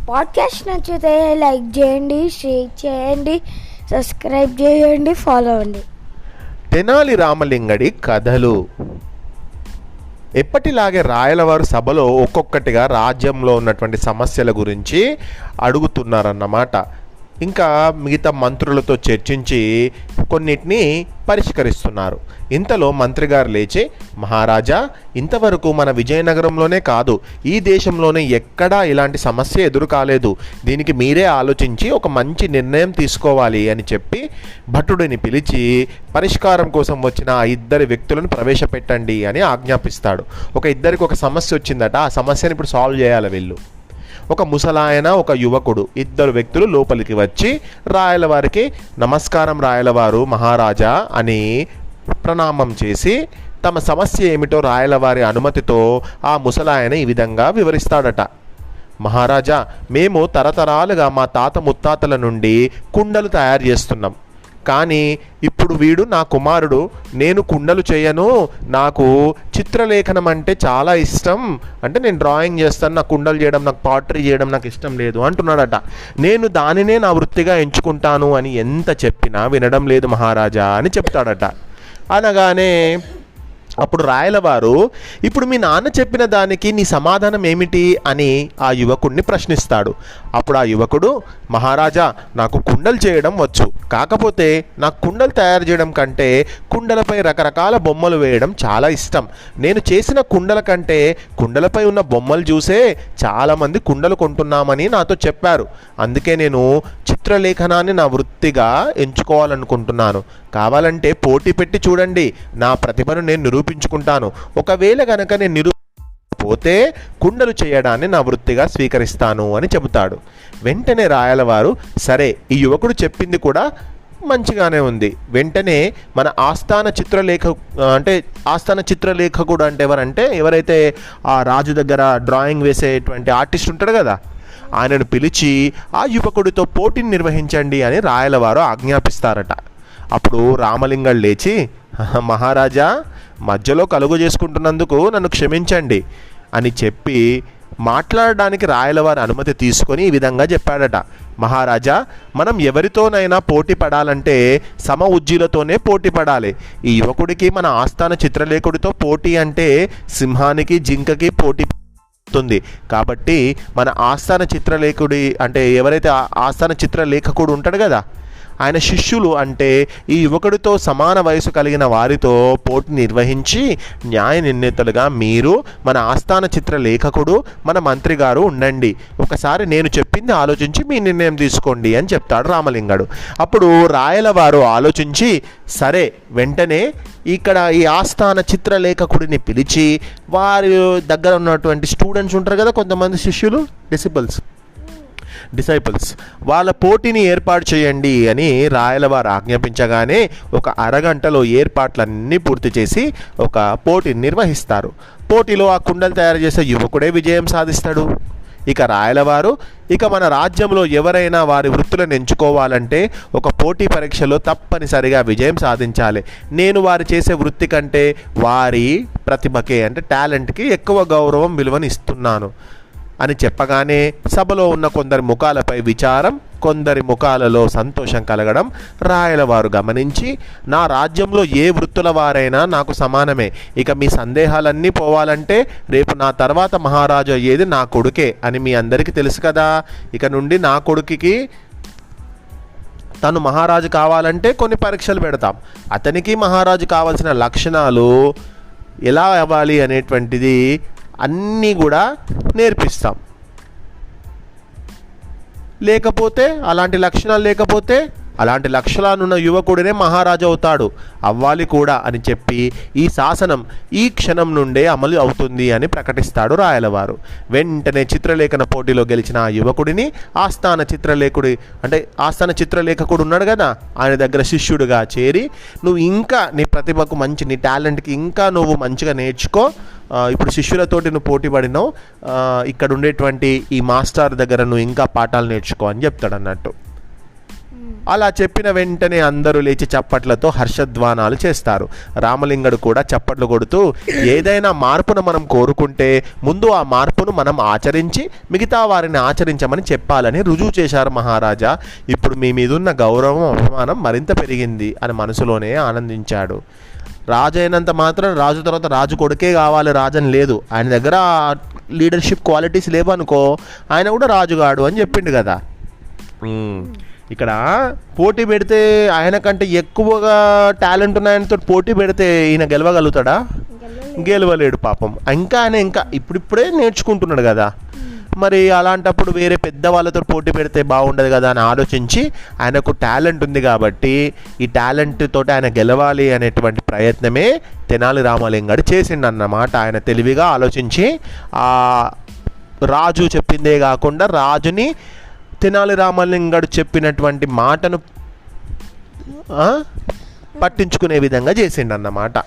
Podcast నచ్చితే like చేయండి, share చేయండి, సబ్స్క్రైబ్ చేయండి, ఫాలో అవ్వండి. తెనాలి రామలింగడి కథలు. ఎప్పటిలాగే రాయలవారు సభలో ఒక్కొక్కటిగా రాజ్యంలో ఉన్నటువంటి సమస్యల గురించి అడుగుతున్నారన్నమాట. ఇంకా మిగతా మంత్రులతో చర్చించి కొన్నిటిని పరిష్కరిస్తున్నారు. ఇంతలో మంత్రి గారు లేచి, మహారాజా, ఇంతవరకు మన విజయనగరంలోనే కాదు, ఈ దేశంలోనే ఎక్కడా ఇలాంటి సమస్య ఎదురు కాలేదు. దీనికి మీరే ఆలోచించి ఒక మంచి నిర్ణయం తీసుకోవాలి అని చెప్పి భటుడిని పిలిచి పరిష్కారం కోసం వచ్చిన ఆ ఇద్దరు వ్యక్తులను ప్రవేశపెట్టండి అని ఆజ్ఞాపిస్తాడు. ఇద్దరికి ఒక సమస్య వచ్చిందట. ఆ సమస్యను ఇప్పుడు సాల్వ్ చేయాలి వీళ్ళు. ఒక ముసలాయన, ఒక యువకుడు, ఇద్దరు వ్యక్తులు లోపలికి వచ్చి రాయలవారికి, నమస్కారం రాయలవారు మహారాజా అని ప్రణామం చేసి తమ సమస్య ఏమిటో రాయలవారి అనుమతితో ఆ ముసలాయన ఈ విధంగా వివరిస్తాడట. మహారాజా, మేము తరతరాలుగా మా తాత ముత్తాతల నుండి కుండలు తయారు చేస్తున్నాం. కానీ ఇప్పుడు వీడు నా కుమారుడు, నేను కుండలు చేయను, నాకు చిత్రలేఖనం అంటే చాలా ఇష్టం, అంటే నేను డ్రాయింగ్ చేస్తాను, నాకు కుండలు చేయడం, నాకు పాటరీ చేయడం నాకు ఇష్టం లేదు అంటున్నాడట. నేను దానినే నా వృత్తిగా ఎంచుకుంటాను అని ఎంత చెప్పినా వినడం లేదు మహారాజా అని చెప్తాడట. అనగానే అప్పుడు రాయలవారు, ఇప్పుడు మీ నాన్న చెప్పిన దానికి నీ సమాధానం ఏమిటి అని ఆ యువకుడిని ప్రశ్నిస్తాడు. అప్పుడు ఆ యువకుడు, మహారాజా, నాకు కుండలు చేయడం వచ్చు, కాకపోతే నాకు కుండలు తయారు చేయడం కంటే కుండలపై రకరకాల బొమ్మలు వేయడం చాలా ఇష్టం. నేను చేసిన కుండల కంటే కుండలపై ఉన్న బొమ్మలు చూసే చాలామంది కుండలు కొంటున్నామని నాతో చెప్పారు. అందుకే నేను చిత్రలేఖనాన్ని నా వృత్తిగా ఎంచుకోవాలనుకుంటున్నాను. కావాలంటే పోటీ పెట్టి చూడండి, నా ప్రతిభను నేను నిరూపించుకుంటాను. ఒకవేళ కనుక నేను పోతే కుండలు చేయడాన్ని నా వృత్తిగా స్వీకరిస్తాను అని చెబుతాడు. వెంటనే రాయలవారు, సరే, ఈ యువకుడు చెప్పింది కూడా మంచిగానే ఉంది. వెంటనే మన ఆస్థాన చిత్రలేఖకుడు అంటే ఎవరైతే ఆ రాజు దగ్గర డ్రాయింగ్ వేసేటువంటి ఆర్టిస్ట్ ఉంటాడు కదా, ఆయనను పిలిచి ఆ యువకుడితో పోటీని నిర్వహించండి అని రాయలవారు ఆజ్ఞాపిస్తారట. అప్పుడు రామలింగడు లేచి, మహారాజా, మధ్యలో కలుగు చేసుకుంటున్నందుకు నన్ను క్షమించండి అని చెప్పి మాట్లాడడానికి రాయలవారి అనుమతి తీసుకొని ఈ విధంగా చెప్పాడట. మహారాజా, మనం ఎవరితోనైనా పోటీ పడాలంటే సమ ఉజ్జీలతోనే పోటీ పడాలి. ఈ యువకుడికి మన ఆస్థాన చిత్రలేఖకుడితో పోటీ అంటే సింహానికి జింకకి పోటీ ఉంది. కాబట్టి మన ఆస్థాన చిత్రలేఖకుడి అంటే ఎవరైతే ఆస్థాన చిత్రలేఖకుడు ఉంటాడు కదా, ఆయన శిష్యులు అంటే ఈ యువకుడితో సమాన వయసు కలిగిన వారితో పోటీ నిర్వహించి న్యాయ నిర్ణేతలుగా మీరు, మన ఆస్థాన చిత్రలేఖకుడు, మన మంత్రి గారు ఉండండి. ఒకసారి నేను చెప్పింది ఆలోచించి మీ నిర్ణయం తీసుకోండి అని చెప్తాడు రామలింగడు. అప్పుడు రాయలవారు ఆలోచించి, సరే, వెంటనే ఇక్కడ ఈ ఆస్థాన చిత్రలేఖకుడిని పిలిచి వారి దగ్గర ఉన్నటువంటి స్టూడెంట్స్ ఉంటారు కదా, కొంతమంది శిష్యులు, డిసైపుల్స్, వాళ్ళ పోటీని ఏర్పాటు చేయండి అని రాయలవారు ఆజ్ఞాపించగానే ఒక అరగంటలో ఏర్పాట్లన్నీ పూర్తి చేసి ఒక పోటీని నిర్వహిస్తారు. పోటీలో ఆ కుండలు తయారు చేసే యువకుడే విజయం సాధిస్తాడు. ఇక రాయలవారు, మన రాజ్యంలో ఎవరైనా వారి వృత్తులను ఎంచుకోవాలంటే ఒక పోటీ పరీక్షలో తప్పనిసరిగా విజయం సాధించాలి. నేను వారు చేసే వృత్తి కంటే వారి ప్రతిభకే అంటే టాలెంట్కి ఎక్కువ గౌరవం, విలువను ఇస్తున్నాను అని చెప్పగానే సభలో ఉన్న కొందరి ముఖాలపై విచారం, కొందరి ముఖాలలో సంతోషం కలగడం రాయలవారు గమనించి, నా రాజ్యంలో ఏ వృత్తుల వారైనా నాకు సమానమే. ఇక మీ సందేహాలన్నీ పోవాలంటే రేపు నా తర్వాత మహారాజు అయ్యేది నా కొడుకే అని మీ అందరికీ తెలుసు కదా. ఇక నుండి నా కొడుకుకి తను మహారాజు కావాలంటే కొన్ని పరీక్షలు పెడతాం. అతనికి మహారాజు కావాల్సిన లక్షణాలు ఎలా అవ్వాలి అనేటువంటిది అన్నీ కూడా నేర్పిస్తాం. లేకపోతే అలాంటి లక్షణాలున్న యువకుడినే మహారాజు అవుతాడు, అవ్వాలి కూడా అని చెప్పి ఈ శాసనం ఈ క్షణం నుండే అమలు అవుతుంది అని ప్రకటిస్తాడు రాయలవారు. వెంటనే చిత్రలేఖన పోటీలో గెలిచిన ఆ యువకుడిని ఆస్థాన చిత్రలేఖకుడు ఉన్నాడు కదా, ఆయన దగ్గర శిష్యుడిగా చేరి, నువ్వు ఇంకా నీ ప్రతిభకు నీ టాలెంట్కి ఇంకా నువ్వు మంచిగా నేర్చుకో, ఇప్పుడు శిష్యులతోటి నువ్వు పోటీ పడినావు, ఇక్కడ ఉండేటువంటి ఈ మాస్టర్ దగ్గర నువ్వు ఇంకా పాఠాలు నేర్చుకో అని చెప్తాడు అన్నట్టు. అలా చెప్పిన వెంటనే అందరూ లేచి చప్పట్లతో హర్షధ్వానాలు చేస్తారు. రామలింగడు కూడా చప్పట్లు కొడుతూ ఏదైనా మార్పును మనం కోరుకుంటే ముందు ఆ మార్పును మనం ఆచరించి మిగతా వారిని ఆచరించమని చెప్పాలని రుజువు చేశారు మహారాజా. ఇప్పుడు మీ మీదున్న గౌరవం అభిమానం మరింత పెరిగింది అని మనసులోనే ఆనందించాడు. రాజు అయినంత మాత్రం రాజు తర్వాత రాజు కొడుకే కావాలి రాజని లేదు. ఆయన దగ్గర లీడర్షిప్ క్వాలిటీస్ లేవనుకో ఆయన కూడా రాజుగాడు అని చెప్పిండు కదా. ఇక్కడ పోటీ పెడితే ఆయన కంటే ఎక్కువగా టాలెంట్ ఉన్న ఆయనతో పోటీ పెడితే ఈయన గెలవగలుగుతాడా? గెలవలేడు పాపం. ఇంకా ఇప్పుడిప్పుడే నేర్చుకుంటున్నాడు కదా. మరి అలాంటప్పుడు వేరే పెద్దవాళ్ళతో పోటీ పెడితే బాగుండదు కదా అని ఆలోచించి ఆయనకు టాలెంట్ ఉంది కాబట్టి ఈ టాలెంట్ తోటి ఆయన గెలవాలి అనేటువంటి ప్రయత్నమే తెనాలి రామలింగడు చేసిండన్నమాట. ఆయన తెలివిగా ఆలోచించి ఆ రాజు చెప్పిందే కాకుండా రాజుని తెనాలి రామలింగడు చెప్పినటువంటి మాటను పట్టించుకునే విధంగా చేసిండన్నమాట.